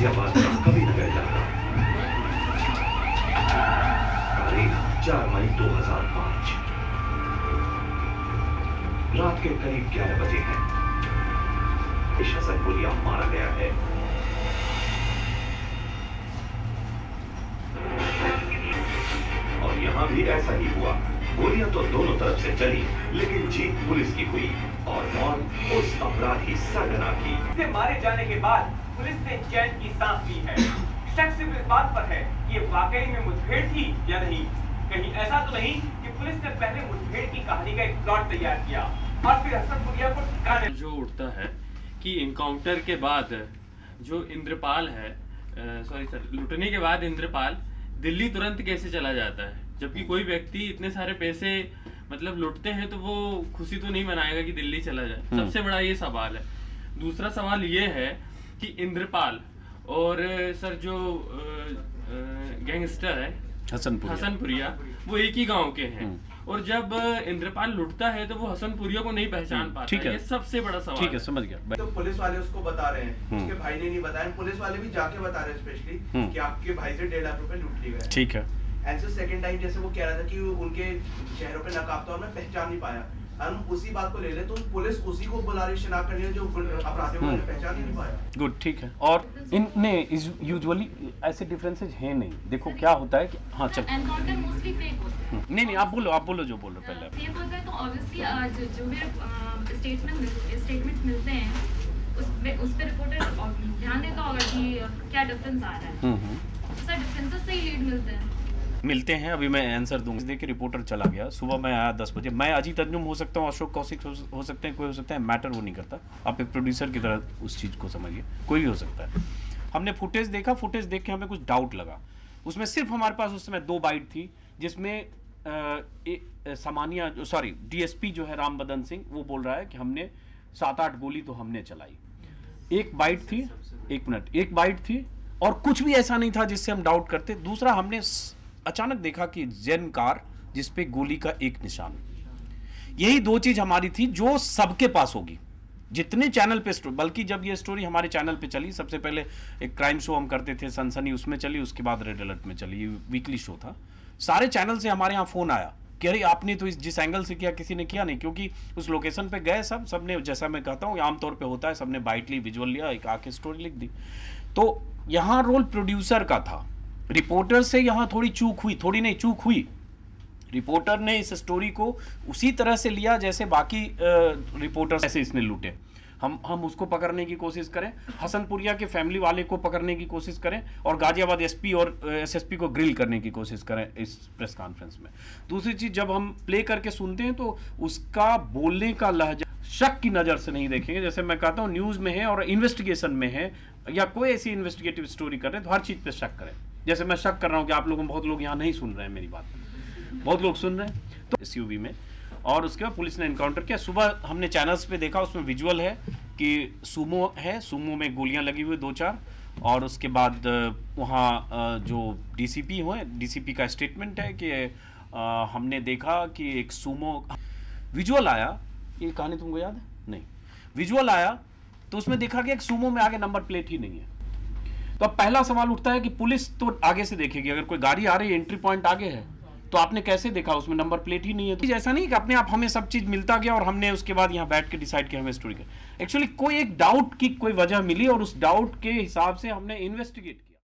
गाजियाबाद का कबीरनगर इलाका, तारीख 4 मई 2005, रात के करीब 11 बजे हैं। हसनपुरिया मारा गया है। और यहां भी ऐसा ही हुआ। गोलियां तो दोनों तरफ से चली, लेकिन जीत पुलिस की हुई और मौत उस अपराधी सरगना की। इससे मारे जाने के बाद पुलिस ने चैन की सांस ली है। शक सिर्फ इस बात पर है कि ये वाकई में मुठभेड़ थी या नहीं। कहीं ऐसा तो नहीं कि पुलिस ने पहले मुठभेड़ की कहानी का एक प्लॉट तैयार किया और फिर हसनपुरिया को ठिकाने जो उठता है कि इनकाउंटर के बाद जो इंद्रपाल है, लूटने के बाद इंद्रपाल दिल्ली तुरंत कैसे चला जाता है, जबकि कोई व्यक्ति इतने सारे पैसे मतलब लुटते हैं तो वो खुशी तो नहीं मनाएगा कि दिल्ली चला जाए। सबसे बड़ा ये सवाल है। दूसरा सवाल ये है कि इंद्रपाल और सर जो गैंगस्टर है हसनपुरिया वो एक ही गांव के हैं, और जब इंद्रपाल लुटता है तो वो हसनपुरिया को नहीं पहचान पाता। ठीक है, ये सबसे बड़ा सवाल। ठीक है, समझ गया। तो पुलिस वाले उसको बता रहे हैं, उसके भाई ने नहीं बताया, पुलिस वाले भी जाके बता रहे हैं स्पेशली कि आपके भाई से 1.5 लाख रुपए लूट लिए गए। ठीक है। एंड सेकंड टाइम जैसे वो कह रहा था कि उनके चेहरों पे नकाब था और मैं पहचान नहीं पाया, हम उसी बात को ले ले तो पुलिस उसी को बुला रही शनाख्त करनी है जो अपराधियों को पहचान ही नहीं पाया। गुड, ठीक है। और इनमें यूजुअली ऐसे डिफरेंसेस हैं नहीं। देखो क्या होता है कि हाँ चल एनकाउंटर मोस्टली फेक होता है। नहीं आप बोलो जो बोल रहे पहले। फेक होता है तो ऑब्वियसली जो मेरे स्टेटमेंट्स मिलते हैं उस पे रिपोर्टर ध्यान देता होगा कि क्या डिफरेंस आ रहा है। सर डिफरेंसेस से ही लीड मिलते हैं। अभी मैं आंसर दूंगा। देखिए रिपोर्टर चला गया, सुबह मैं आया 10 बजे। मैं अजीत अंजुम हो सकता हूँ, अशोक कौशिक हो सकते हैं, कोई हो सकता है, मैटर वो नहीं करता। आप एक प्रोड्यूसर की तरह उस चीज़ को समझिए, कोई भी हो सकता है। हमने फुटेज देखा, फुटेज देख के हमें कुछ डाउट लगा। उसमें सिर्फ हमारे पास उस समय 2 बाइट थी, जिसमें डीएसपी जो है राम बदन सिंह वो बोल रहा है कि हमने 7-8 गोली तो हमने चलाई। एक बाइट थी, एक बाइट थी और कुछ भी ऐसा नहीं था जिससे हम डाउट करते। दूसरा, हमने अचानक देखा कि जेन कार जिसपे गोली का एक निशान। यही 2 चीज हमारी थी जो सबके पास होगी, जितने चैनल पे स्टोरी। बल्कि जब ये स्टोरी हमारे चैनल पे चली, सबसे पहले एक क्राइम शो हम करते थे सनसनी, उसमें चली, उसके बाद रेड अलर्ट में चली, ये वीकली शो था। सारे चैनल से हमारे यहाँ फोन आया कि अरे आपने तो जिस एंगल से किया किसी ने किया नहीं, क्योंकि उस लोकेशन पे गए सबने, जैसा मैं कहता हूँ आमतौर पे होता है, सबने बाइट ली, विजुअल लिया, एक आके स्टोरी लिख दी। तो यहाँ रोल प्रोड्यूसर का था। रिपोर्टर से यहाँ चूक हुई। रिपोर्टर ने इस स्टोरी को उसी तरह से लिया जैसे बाकी रिपोर्टर ऐसे इसने लूटे। हम उसको पकड़ने की कोशिश करें, हसनपुरिया के फैमिली वाले को पकड़ने की कोशिश करें, और गाजियाबाद एसपी और एसएसपी को ग्रिल करने की कोशिश करें इस प्रेस कॉन्फ्रेंस में। दूसरी चीज, जब हम प्ले करके सुनते हैं तो उसका बोलने का लहजा शक की नज़र से नहीं देखेंगे। जैसे मैं कहता हूँ न्यूज़ में है और इन्वेस्टिगेशन में है या कोई ऐसी इन्वेस्टिगेटिव स्टोरी कर रहे हैं तो हर चीज़ पे शक करें। जैसे मैं शक कर रहा हूँ कि आप लोगों बहुत लोग यहाँ नहीं सुन रहे हैं मेरी बात, बहुत लोग सुन रहे हैं तो एसयूवी में। और उसके बाद पुलिस ने एनकाउंटर किया। सुबह हमने चैनल्स पे देखा, उसमें विजुअल है कि सूमो है, सूमो में गोलियां लगी हुई 2-4। और उसके बाद वहाँ जो डीसीपी हुए, डीसीपी का स्टेटमेंट है कि हमने देखा कि एक सूमो विजुअल आया। ये कहानी तुमको याद है? नहीं, विजुअल आया तो उसमें देखा कि एक सूमो में आगे नंबर प्लेट ही नहीं है। तो अब पहला सवाल उठता है कि पुलिस तो आगे से देखेगी, अगर कोई गाड़ी आ रही है, एंट्री पॉइंट आगे है, तो आपने कैसे देखा उसमें नंबर प्लेट ही नहीं है? तो ऐसा नहीं कि अपने आप हमें सब चीज मिलता गया और हमने उसके बाद यहाँ बैठ के डिसाइड किया हमें स्टोरी कर। एक्चुअली कोई एक डाउट की कोई वजह मिली और उस डाउट के हिसाब से हमने इन्वेस्टिगेट किया।